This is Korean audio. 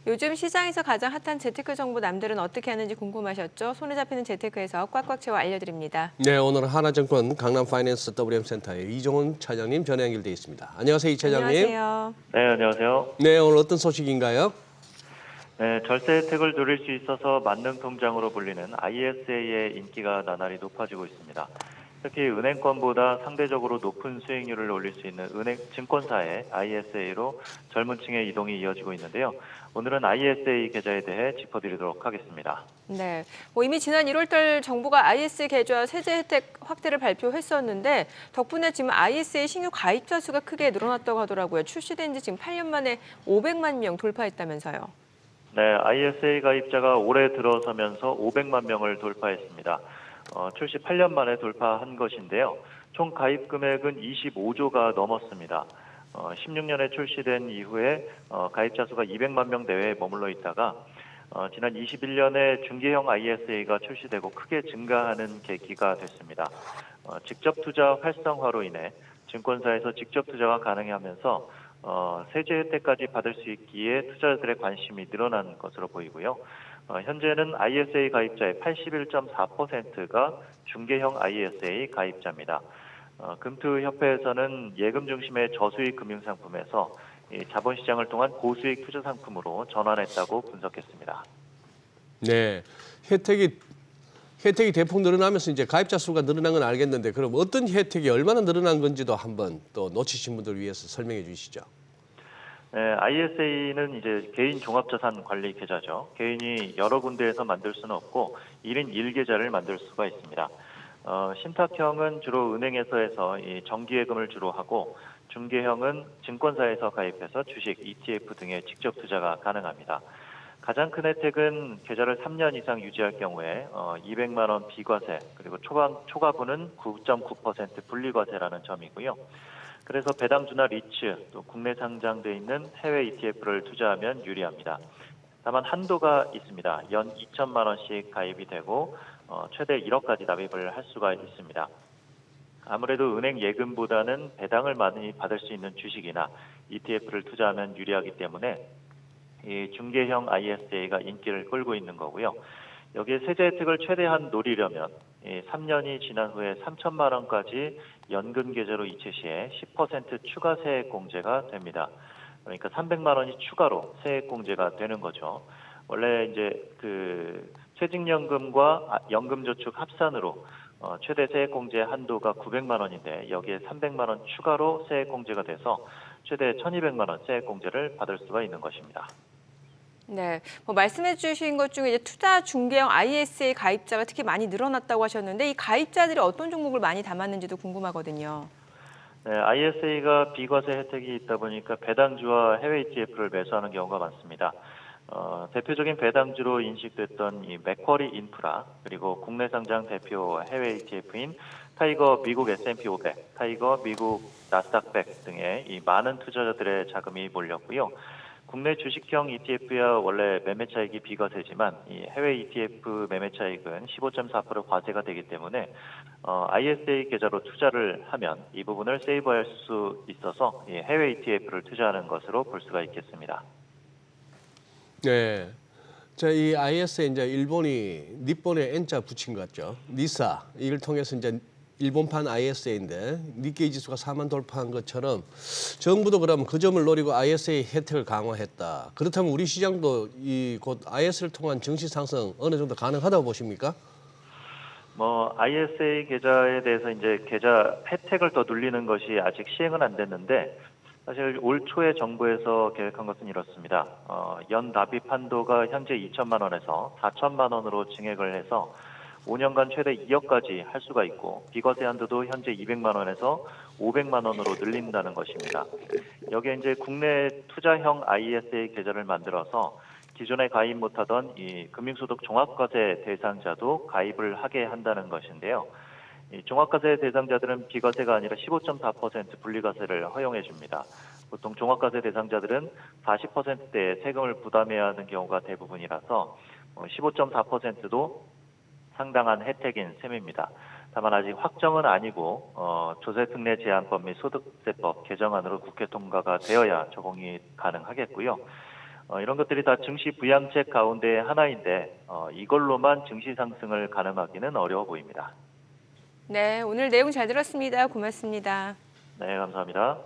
요즘 시장에서 가장 핫한 재테크 정보 남들은 어떻게 하는지 궁금하셨죠? 손에 잡히는 재테크에서 꽉꽉 채워 알려드립니다. 네, 오늘은 하나증권 강남 파이낸스 WM센터의 이종훈 차장님 전화 연결돼 있습니다. 안녕하세요, 이 차장님. 안녕하세요. 네, 안녕하세요. 네, 오늘 어떤 소식인가요? 네, 절세 혜택을 누릴 수 있어서 만능 통장으로 불리는 ISA의 인기가 나날이 높아지고 있습니다. 특히 은행권보다 상대적으로 높은 수익률을 올릴 수 있는 증권사의 ISA로 젊은 층의 이동이 이어지고 있는데요. 오늘은 ISA 계좌에 대해 짚어드리도록 하겠습니다. 네, 이미 지난 1월달 정부가 ISA 계좌 세제 혜택 확대를 발표했었는데 덕분에 지금 ISA 신규 가입자 수가 크게 늘어났다고 하더라고요. 출시된 지 지금 8년 만에 500만 명 돌파했다면서요. 네, ISA 가입자가 올해 들어서면서 500만 명을 돌파했습니다. 출시 8년 만에 돌파한 것인데요. 총 가입 금액은 25조가 넘었습니다. 16년에 출시된 이후에 가입자 수가 200만 명 내외에 머물러 있다가 지난 21년에 중개형 ISA가 출시되고 크게 증가하는 계기가 됐습니다. 직접 투자 활성화로 인해 증권사에서 직접 투자가 가능하면서 세제 혜택까지 받을 수 있기에 투자자들의 관심이 늘어난 것으로 보이고요. 현재는 ISA 가입자의 81.4%가 중개형 ISA 가입자입니다. 금투협회에서는 예금 중심의 저수익 금융상품에서 자본시장을 통한 고수익 투자 상품으로 전환했다고 분석했습니다. 네, 혜택이 대폭 늘어나면서 이제 가입자 수가 늘어난 건 알겠는데 그럼 어떤 혜택이 얼마나 늘어난 건지도 한번 또 놓치신 분들을 위해서 설명해 주시죠. 네, ISA는 이제 개인 종합자산 관리 계좌죠. 개인이 여러 군데에서 만들 수는 없고 1인 1계좌를 만들 수가 있습니다. 신탁형은 주로 은행에서 해서 이 정기예금을 주로 하고 중개형은 증권사에서 가입해서 주식, ETF 등의 직접 투자가 가능합니다. 가장 큰 혜택은 계좌를 3년 이상 유지할 경우에 200만 원 비과세 그리고 초과분은 9.9% 분리과세라는 점이고요. 그래서 배당주나 리츠, 또 국내 상장돼 있는 해외 ETF를 투자하면 유리합니다. 다만 한도가 있습니다. 연 2천만 원씩 가입이 되고 최대 1억까지 납입을 할 수가 있습니다. 아무래도 은행 예금보다는 배당을 많이 받을 수 있는 주식이나 ETF를 투자하면 유리하기 때문에 이 중개형 ISA가 인기를 끌고 있는 거고요. 여기에 세제 혜택을 최대한 노리려면 3년이 지난 후에 3천만 원까지 연금 계좌로 이체 시에 10% 추가 세액 공제가 됩니다. 그러니까 300만 원이 추가로 세액 공제가 되는 거죠. 원래 이제 그 퇴직연금과 연금저축 합산으로 최대 세액 공제 한도가 900만 원인데 여기에 300만 원 추가로 세액 공제가 돼서 최대 1,200만 원 세액 공제를 받을 수가 있는 것입니다. 네, 말씀해 주신 것 중에 이제 투자 중개형 ISA 가입자가 특히 많이 늘어났다고 하셨는데 이 가입자들이 어떤 종목을 많이 담았는지도 궁금하거든요. 네, ISA가 비과세 혜택이 있다 보니까 배당주와 해외 ETF를 매수하는 경우가 많습니다. 대표적인 배당주로 인식됐던 이 맥쿼리 인프라 그리고 국내 상장 대표 해외 ETF인 타이거 미국 S&P 500, 타이거 미국 나스닥 100 등의 이 많은 투자자들의 자금이 몰렸고요. 국내 주식형 ETF야 원래 매매 차익이 비과세지만 이 해외 ETF 매매 차익은 15.4% 과세가 되기 때문에 ISA 계좌로 투자를 하면 이 부분을 세이브할 수 있어서 이 해외 ETF를 투자하는 것으로 볼 수가 있겠습니다. 네, 자, 이 ISA 이제 일본이 니폰에 N자 붙인 것 같죠. 니사 이걸 통해서 이제 일본판 ISA인데 니케이 지수가 4만 돌파한 것처럼 정부도 그러면 그 점을 노리고 ISA 혜택을 강화했다. 그렇다면 우리 시장도 이 곧 ISA를 통한 증시 상승 어느 정도 가능하다고 보십니까? ISA 계좌에 대해서 이제 계좌 혜택을 더 눌리는 것이 아직 시행은 안 됐는데 사실 올 초에 정부에서 계획한 것은 이렇습니다. 연 납입 한도가 현재 2천만 원에서 4천만 원으로 증액을 해서 5년간 최대 2억까지 할 수가 있고 비과세 한도도 현재 200만 원에서 500만 원으로 늘린다는 것입니다. 여기에 이제 국내 투자형 ISA 계좌를 만들어서 기존에 가입 못하던 이 금융소득 종합과세 대상자도 가입을 하게 한다는 것인데요. 이 종합과세 대상자들은 비과세가 아니라 15.4% 분리과세를 허용해 줍니다. 보통 종합과세 대상자들은 40%대의 세금을 부담해야 하는 경우가 대부분이라서 15.4%도 상당한 혜택인 셈입니다. 다만 아직 확정은 아니고 조세특례 제한법 및 소득세법 개정안으로 국회 통과가 되어야 적용이 가능하겠고요. 이런 것들이 다 증시 부양책 가운데 하나인데 이걸로만 증시 상승을 가늠하기는 어려워 보입니다. 네, 오늘 내용 잘 들었습니다. 고맙습니다. 네, 감사합니다.